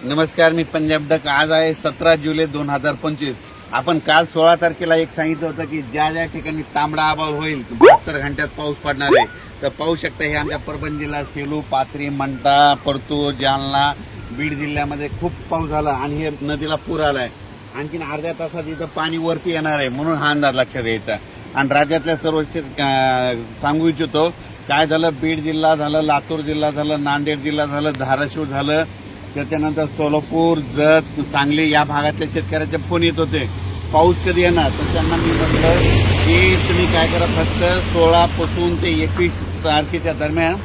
नमस्कार, मी पंजाब डक। आज आहे 17 जुलै 2025। आपण काल 16 तारखेला एक सांगितलं होतं की ज्या ज्या ठिकाणी तांबडा आभाळ होईल 72 घंट्यात पाऊस पडणार आहे। तर पाहू शकता हे आमच्या परभणी जिल्हा, सेलू, पाथरी, मंठा, परतूर, जालना, बीड जिल्ह्यामध्ये खूप पाऊस झाला आणि हे नदीला पूर आलाय। आणखीन अर्ध्या तासात इथं पाणी वरती येणार आहे, म्हणून हा अंदाज लक्षात घ्यायचा। आणि राज्यातल्या सर्व सांगू इच्छितो काय झालं, बीड जिल्हा झालं, लातूर जिल्हा झालं, नांदेड जिल्हा झालं, धाराशिव झालं, त्याच्यानंतर सोलापूर, जत, सांगली या भागातल्या शेतकऱ्याचे फोन येत होते पाऊस कधी येणार। तर त्यांना मी म्हटलं की तुम्ही काय करा, फक्त 16 पासून ते 21 तारखेच्या दरम्यान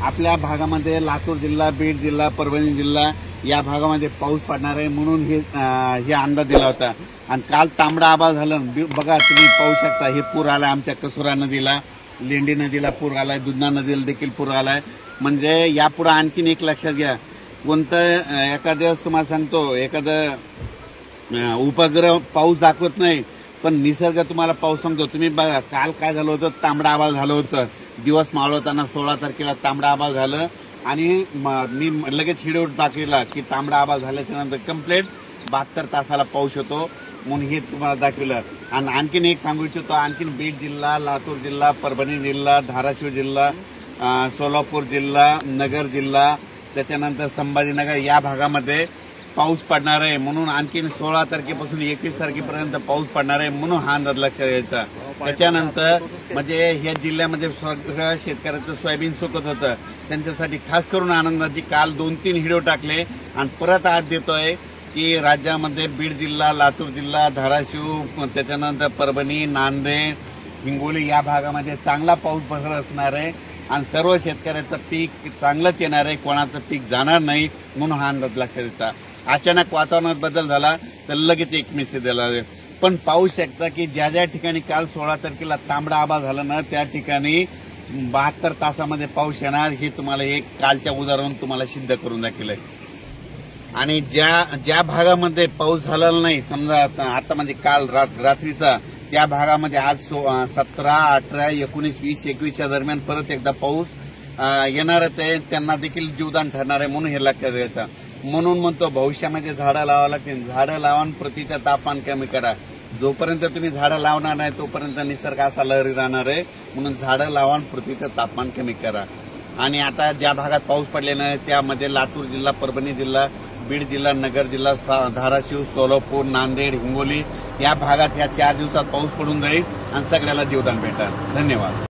आपल्या भागामध्ये लातूर जिल्हा, बीड जिल्हा, परभणी जिल्हा या भागामध्ये पाऊस पडणार आहे, म्हणून हे अंदाज दिला होता। आणि काल तांबडा आभाळ झालं, बघा तुम्ही पाहू शकता हे पूर आलाय आमच्या कसुरा नदीला, लेंडी नदीला पूर आलाय, दुधना नदीला देखील पूर आलाय। म्हणजे यापुढे आणखीन एक लक्षात घ्या, कोणतं एखाद्या तुम्हाला सांगतो, एखादं उपग्रह पाऊस दाखवत नाही पण निसर्ग तुम्हाला पाऊस सांगतो। तुम्ही बघा काल काय झालं होतं, तांबडा आभाळ झालं होतं, दिवस मावळताना 16 तारखेला तांबडा आभाळ झालं आणि मी लगेच व्हिडिओ टाकलेला की तांबडा आभाळ झाल्याच्या नंतर कंप्लीट 72 तासाला पाऊस होतो, म्हणून हे तुम्हाला दाखवलं। आणि आणखीन एक सांगू इच्छितो, आणखीन बीड जिल्हा, लातूर जिल्हा, परभणी जिल्हा, धाराशिव जिल्हा, सोलापूर जिल्हा, नगर जिल्हा, त्याच्यानंतर संभाजीनगर या भागामध्ये पाऊस पडणार आहे, म्हणून आणखीन 16 तारखेपासून 21 तारखेपर्यंत पाऊस पडणार आहे, म्हणून हा अंदाज लक्षात घ्यायचा। त्याच्यानंतर म्हणजे या जिल्ह्यामध्ये सगळ्या शेतकऱ्याचं सोयाबीन सुकत होतं, त्यांच्यासाठी खास करून आनंदाची काल 2-3 व्हिडिओ टाकले आणि परत आज देतोय की राज्यामध्ये बीड जिल्हा, लातूर जिल्हा, धाराशिव, त्याच्यानंतर परभणी, नांदेड, हिंगोली या भागामध्ये चांगला पाऊस बरसणार आहे आणि सर्व शेतकऱ्याचं पीक चांगलंच येणार आहे, कोणाचं पीक जाणार नाही, म्हणून हा अंदाज लक्षात द्यायचा। अचानक वातावरणात बदल झाला तर लगेच एक मेसेज दिला, पण पाहू शकता की ज्या ज्या ठिकाणी काल 16 तारखेला तांबडा आभाळ झाला ना, त्या ठिकाणी 72 तासामध्ये पाऊस येणार, हे तुम्हाला एक कालच्या उदाहरण तुम्हाला सिद्ध करून दाखवलंय। आणि ज्या भागामध्ये पाऊस झाला नाही, समजा आता म्हणजे काल रात्रीचा, त्या भागामध्ये आज 17, 18, 19, 20, 21च्या दरम्यान परत एकदा पाऊस येणारच आहे, त्यांना देखील जीवदान ठरणार आहे, म्हणून हे लक्षात घ्यायचं। म्हणून म्हणतो भविष्यामध्ये झाडं लावावं लागतील, झाडं लावा, पृथ्वीचं तापमान कमी करा। जोपर्यंत तुम्ही झाडं लावणार नाही तोपर्यंत निसर्ग असा लहरी राहणार आहे, म्हणून झाडं लावा, पृथ्वीचं तापमान कमी करा। आणि आता ज्या भागात पाऊस पडलेला आहे त्यामध्ये लातूर जिल्हा, परभणी जिल्हा, बीड जिल्हा, नगर जिल्हा, धाराशिव, सोलापूर, नांदेड, हिंगोली या भागात या 4 दिवसात पाऊस पडून जाईल आणि सगळ्याला जीवदान भेटेल। धन्यवाद।